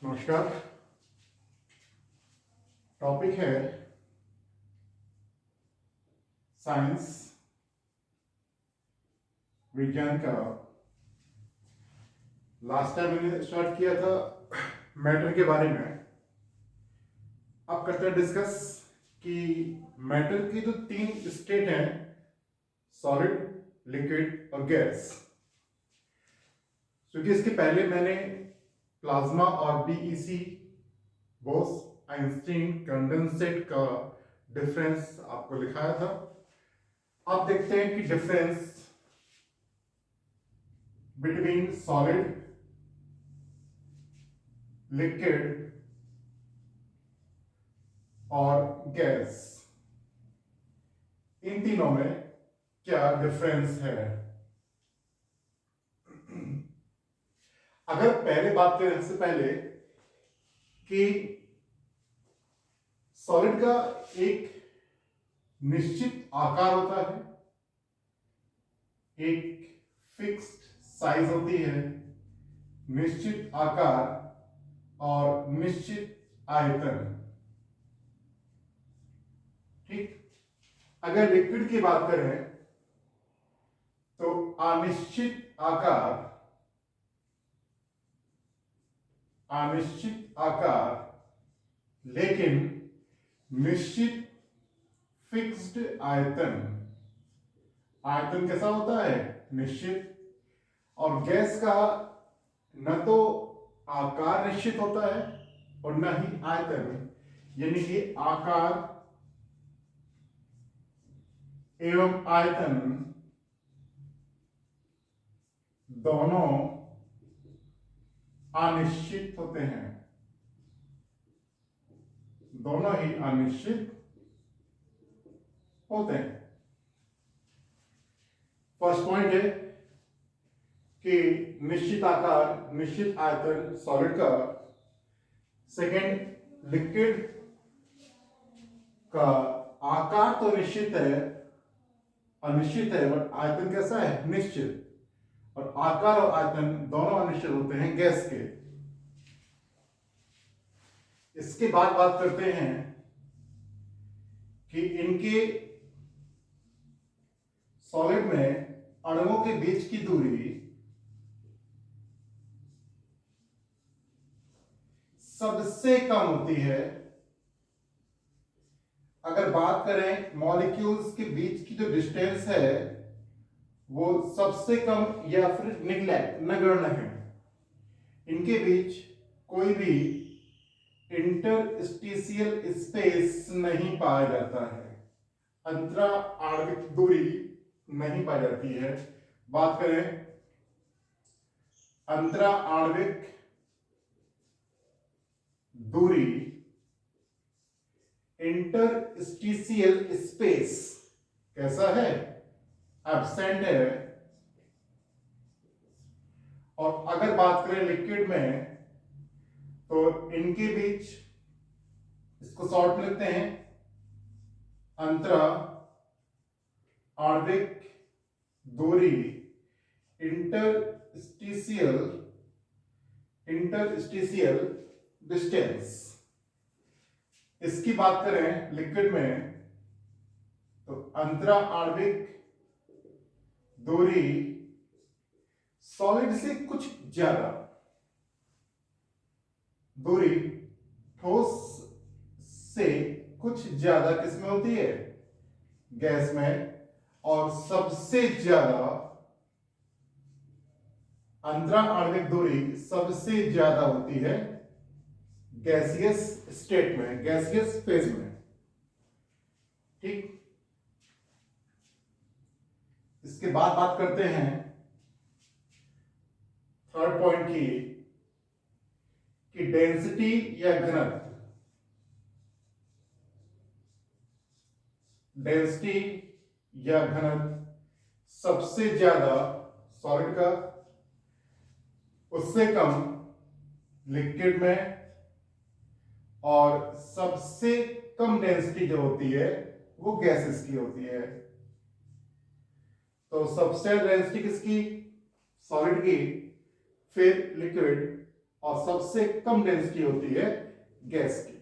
नमस्कार। टॉपिक है साइंस, विज्ञान का। लास्ट टाइम मैंने स्टार्ट किया था मैटर के बारे में। अब करते हैं डिस्कस कि मैटर की जो तीन स्टेट हैं, सॉलिड, लिक्विड और गैस। क्योंकि इसके पहले मैंने प्लाज्मा और बीईसी, बोस आइंस्टीन कंडेंसेट का डिफरेंस आपको लिखाया था। अब देखते हैं कि डिफरेंस बिटवीन सॉलिड, लिक्विड और गैस, इन तीनों में क्या डिफरेंस है। अगर पहले बात करें, सबसे पहले कि सॉलिड का एक निश्चित आकार होता है, एक फिक्स्ड साइज होती है, निश्चित आकार और निश्चित आयतन। ठीक। अगर लिक्विड की बात करें तो अनिश्चित आकार, लेकिन निश्चित फिक्स्ड आयतन। आयतन कैसा होता है? निश्चित। और गैस का न तो आकार निश्चित होता है और न ही आयतन, यानी कि आकार एवं आयतन दोनों अनिश्चित होते हैं, दोनों ही अनिश्चित होते हैं। फर्स्ट पॉइंट है कि निश्चित आकार, निश्चित आयतन सॉलिड का। सेकेंड, लिक्विड का आकार तो निश्चित है, अनिश्चित है, बट आयतन कैसा है? निश्चित। और आकार और आयतन दोनों अनिश्चित होते हैं गैस के। इसके बाद बात करते हैं कि इनके सॉलिड में अणुओं के बीच की दूरी सबसे कम होती है। अगर बात करें मॉलिक्यूल्स के बीच की जो डिस्टेंस है वो सबसे कम या फिर निग्लेक्ट, नगण्य है। इनके बीच कोई भी इंटरस्टिशियल स्पेस नहीं पाया जाता है, अंतरा आणविक दूरी नहीं पाई जाती है। बात करें अंतरा आणविक दूरी, इंटरस्टिशियल स्पेस कैसा है? एब्सेंट है। और अगर बात करें लिक्विड में तो इनके बीच, इसको शॉर्ट में लिखते हैं, अंतरा आणविक दूरी, इंटरस्टिशियल डिस्टेंस। इसकी बात करें लिक्विड में तो अंतरा आणविक दूरी सॉलिड से कुछ ज्यादा, दूरी ठोस से कुछ ज्यादा किसमें होती है? गैस में। और सबसे ज्यादा अंतरा आणविक दूरी सबसे ज्यादा होती है गैसियस स्टेट में, गैसियस फेज में। ठीक। इसके बाद बात करते हैं थर्ड पॉइंट की, कि डेंसिटी या घनत्व। डेंसिटी या घनत्व सबसे ज्यादा सॉलिड का, उससे कम लिक्विड में, और सबसे कम डेंसिटी जो होती है वो गैसेस की होती है। तो सबसे डेंसिटी किसकी? सॉलिड की, फिर लिक्विड, और सबसे कम डेंसिटी होती है गैस की।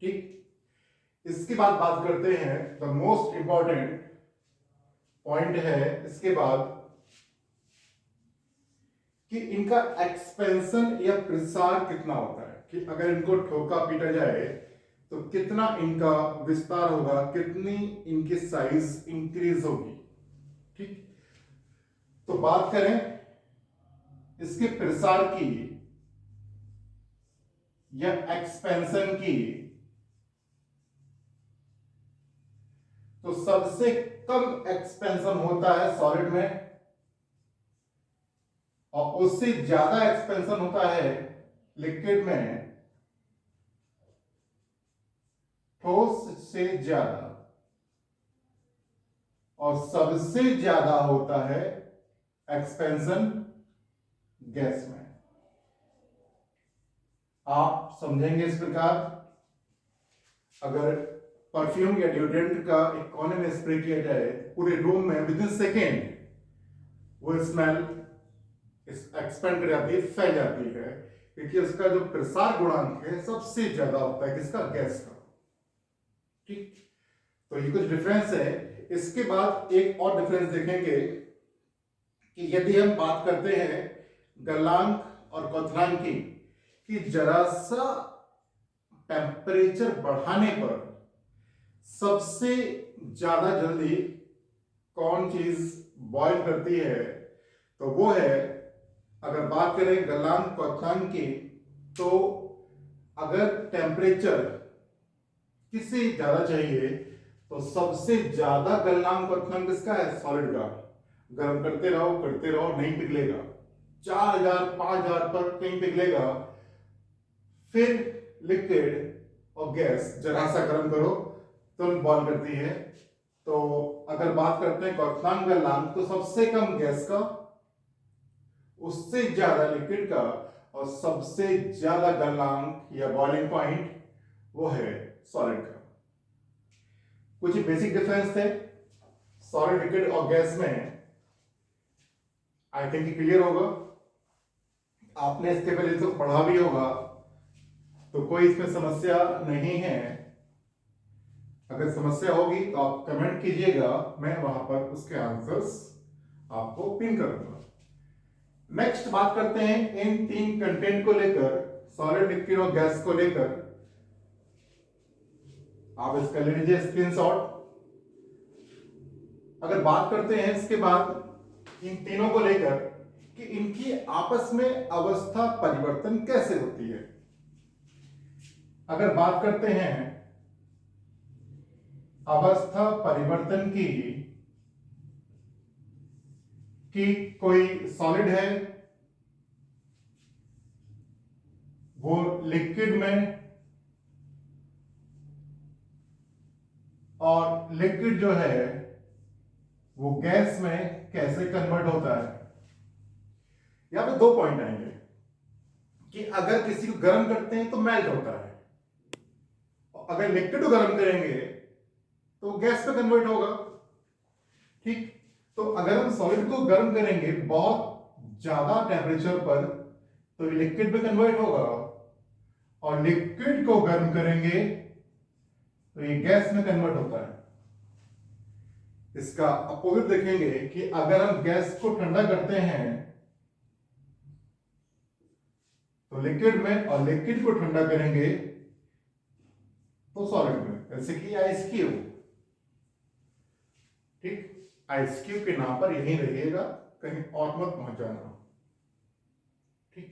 ठीक, इसके बाद बात करते हैं द मोस्ट इंपॉर्टेंट पॉइंट है इसके बाद कि इनका एक्सपेंशन या प्रसार कितना होता है, कि अगर इनको ठोका पीटा जाए तो कितना इनका विस्तार होगा, कितनी इनकी साइज इंक्रीज होगी। ठीक, तो बात करें इसके प्रसार की या एक्सपेंशन की, तो सबसे कम एक्सपेंशन होता है सॉलिड में और उससे ज्यादा एक्सपेंशन होता है लिक्विड में, ठोस से ज्यादा, और सबसे ज्यादा होता है एक्सपेंशन गैस में। आप समझेंगे इस प्रकार, अगर परफ्यूम या डिओड्रेंट का एक कोने में स्प्रे किया जाए पूरे रूम में, विद इन सेकेंड वो स्मेल एक्सपेंड कर जाती है, फैल जाती है, क्योंकि उसका जो प्रसार गुणांक है सबसे ज्यादा होता है किसका, गैस का। ठीक, तो ये कुछ डिफरेंस है। इसके बाद एक और डिफरेंस देखेंगे कि यदि हम बात करते हैं गलनांक और क्वथनांक की, कि जरा सा टेम्परेचर बढ़ाने पर सबसे ज्यादा जल्दी कौन चीज बॉयल करती है, तो वो है, अगर बात करें गलनांक क्वथनांक की, तो अगर टेम्परेचर किसी ज्यादा चाहिए तो सबसे ज्यादा गलनांक क्वथनांक किसका है, सॉलिड का। गर्म करते रहो नहीं पिघलेगा, 4000 5000 पर कहीं पिघलेगा। फिर लिक्विड और गैस जरा सा गर्म करो तुरंत बॉयल करती है। तो अगर बात करते हैं क्वथनांक गलनांक, तो सबसे कम गैस का, उससे ज्यादा लिक्विड का, और सबसे ज्यादा गलनांक या बॉइलिंग पॉइंट वो है सॉलिड का। कुछ बेसिक डिफरेंस थे सॉलिड, लिक्विड और गैस में, आई थिंक क्लियर होगा। आपने इसके पहले इसको पढ़ा भी होगा, तो कोई इसमें समस्या नहीं है। अगर समस्या होगी तो आप कमेंट कीजिएगा, मैं वहां पर उसके आंसर्स आपको पिन करूंगा। नेक्स्ट बात करते हैं इन तीन कंटेंट को लेकर, सॉलिड, लिक्विड और गैस को लेकर। आप इसका ले लीजिए स्क्रीनशॉट। अगर बात करते हैं इसके बाद इन तीनों को लेकर कि इनकी आपस में अवस्था परिवर्तन कैसे होती है। अगर बात करते हैं अवस्था परिवर्तन की, कि कोई सॉलिड है वो लिक्विड में, और लिक्विड जो है वो गैस में कैसे कन्वर्ट होता है। यहां पे दो पॉइंट आएंगे कि अगर किसी को गर्म करते हैं तो मेल्ट होता है, और अगर लिक्विड को गर्म करेंगे तो गैस पे कन्वर्ट होगा। ठीक, तो अगर हम सॉलिड को गर्म करेंगे बहुत ज्यादा टेम्परेचर पर तो लिक्विड में कन्वर्ट होगा, और लिक्विड को गर्म करेंगे तो ये गैस में कन्वर्ट होता है। इसका अपोजिट देखेंगे कि अगर हम गैस को ठंडा करते हैं तो लिक्विड में, और लिक्विड को ठंडा करेंगे तो सॉलिड में, जैसे कि आइस क्यूब। ठीक, आइस क्यूब के नाम पर यहीं रहिएगा, कहीं और मत पहुंच जाना। ठीक,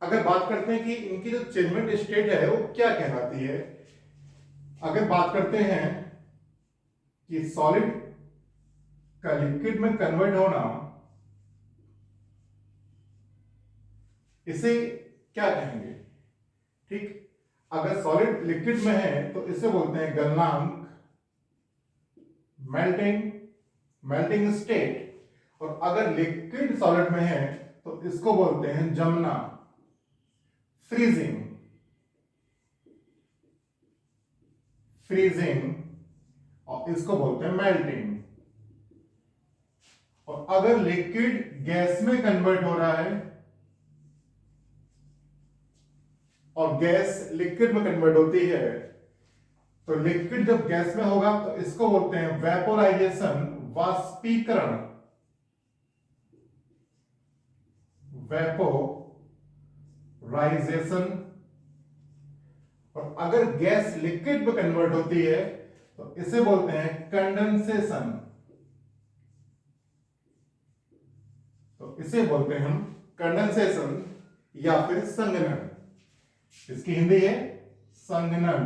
अगर बात करते हैं कि इनकी जो चेंजमेंट स्टेट है वो क्या कहलाती है। अगर बात करते हैं कि सॉलिड का लिक्विड में कन्वर्ट होना, इसे क्या कहेंगे। ठीक, अगर सॉलिड लिक्विड में है तो इसे बोलते हैं गलनांक, मेल्टिंग स्टेट, और अगर लिक्विड सॉलिड में है तो इसको बोलते हैं जमना, फ्रीजिंग, और इसको बोलते हैं मेल्टिंग। और अगर लिक्विड गैस में कन्वर्ट हो रहा है और गैस लिक्विड में कन्वर्ट होती है, तो लिक्विड जब गैस में होगा तो इसको बोलते हैं वेपोराइजेशन, वाष्पीकरण, वेपोराइजेशन। और अगर गैस लिक्विड में कन्वर्ट होती है तो इसे बोलते हैं कंडेंसेशन, तो इसे बोलते हैं हम कंडेंसेशन या फिर संघनन। इसकी हिंदी है संघनन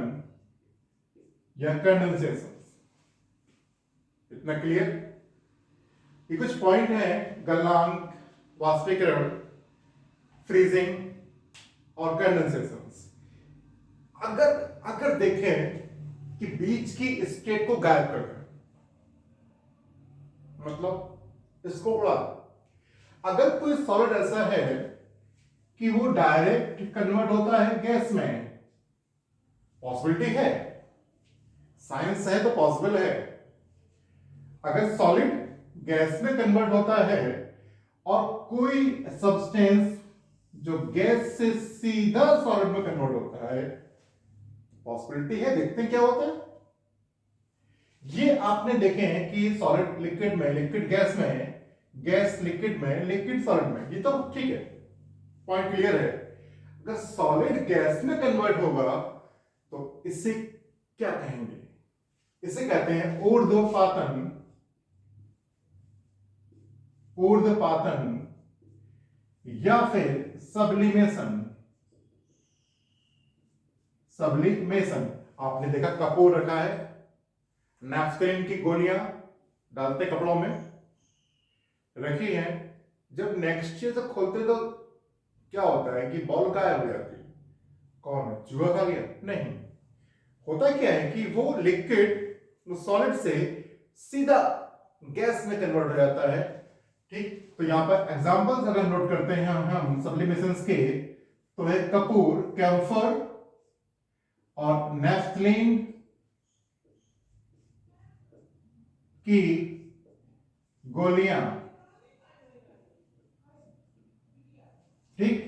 या कंडेंसेशन। इतना क्लियर? ये कुछ पॉइंट है, गलनांक, वाष्पीकरण, फ्रीजिंग और कंडेंसेशन। अगर देखें कि बीच की स्टेट को गायब कर दें, मतलब इसको उड़ा, अगर कोई सॉलिड ऐसा है कि वो डायरेक्ट कन्वर्ट होता है गैस में, पॉसिबिलिटी है, साइंस है तो पॉसिबल है। अगर सॉलिड गैस में कन्वर्ट होता है और कोई सब्सटेंस जो गैस से सीधा सॉलिड में कन्वर्ट होता है, पॉसिबिलिटी है, देखते हैं क्या होता है। ये आपने देखे हैं कि सॉलिड लिक्विड में, लिक्विड गैस में, गैस लिक्विड में, लिक्विड सॉलिड में, ये तो ठीक है, पॉइंट क्लियर है। अगर सॉलिड गैस में कन्वर्ट होगा तो इसे क्या कहेंगे? इसे कहते हैं ऊर्ध्वपातन, ऊर्ध्वपातन या फिर सब्लिमेशन, सब्लिमेशन। आपने देखा कपूर रखा है, नैफ्थलीन की गोलियां डालते कपड़ों में रखी हैं, जब नेक्स्ट चीज खोलते तो क्या होता है कि बॉल गायब हो जाती है। कौन है, चूहा खा गया? नहीं, होता क्या है कि वो लिक्विड सॉलिड से सीधा गैस में कन्वर्ट हो जाता है। ठीक, तो यहां पर एग्जांपल्स अगर नोट करते हैं हम सब्लिमेशंस के, तो है कपूर, कैम्फर और नैफ्थलीन की गोलियां। ठीक,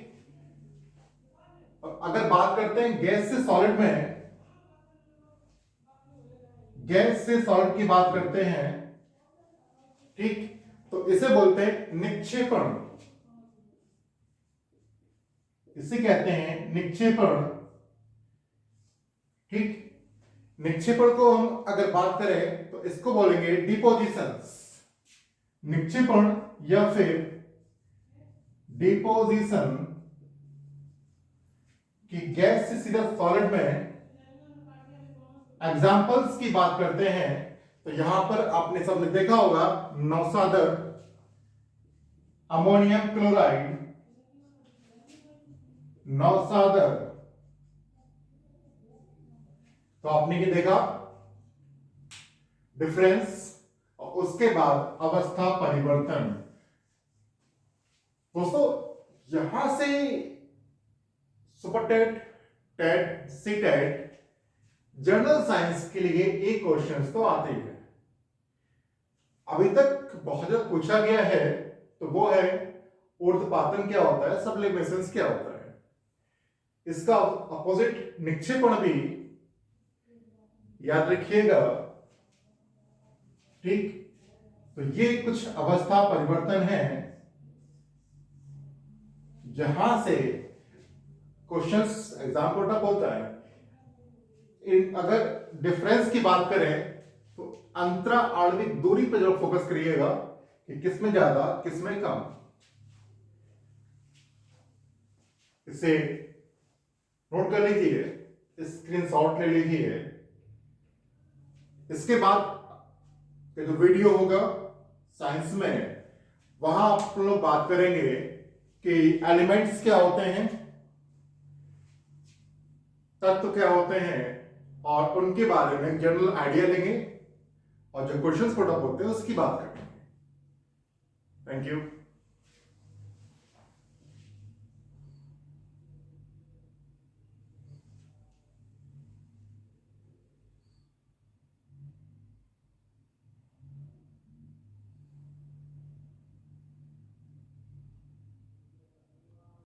अगर बात करते हैं गैस से सॉलिड में, गैस से सॉलिड की बात करते हैं, ठीक, तो इसे बोलते हैं निक्षेपण, इसे कहते हैं निक्षेपण। ठीक, निक्षेपण को हम अगर बात करें तो इसको बोलेंगे डिपोजिशंस, निक्षेपण या फिर डिपोजिशन, कि गैस से सीधा सॉलिड में। एग्जांपल्स की बात करते हैं तो यहां पर आपने सबने देखा होगा नौसादर, अमोनियम क्लोराइड, नौसादर। तो आपने ये देखा डिफरेंस, और उसके बाद अवस्था परिवर्तन। दोस्तों, यहां से super TET, TET, C TET, general science के लिए एक क्वेश्चन तो आते ही है। अभी तक बहुत ज्यादा पूछा गया है तो वो है ऊर्ध्वपातन क्या होता है, सब्लिमेशंस क्या होता है, इसका अपोजिट निक्षेपण भी याद रखिएगा। ठीक, तो ये कुछ अवस्था परिवर्तन है जहां से क्वेश्चंस एग्जाम को टफ होता है। अगर डिफरेंस की बात करें तो अंतरा आणविक दूरी पर जो फोकस करिएगा कि किसमें ज्यादा किसमें कम, इसे नोट कर लीजिए, स्क्रीनशॉट ले लीजिए। इसके बाद जो वीडियो होगा साइंस में, वहां आप लोग बात करेंगे कि एलिमेंट्स क्या होते हैं, तत्व क्या होते हैं, और उनके बारे में जनरल आइडिया लेंगे, और जो क्वेश्चंस पुट अप होते हैं उसकी बात करेंगे। Thank you.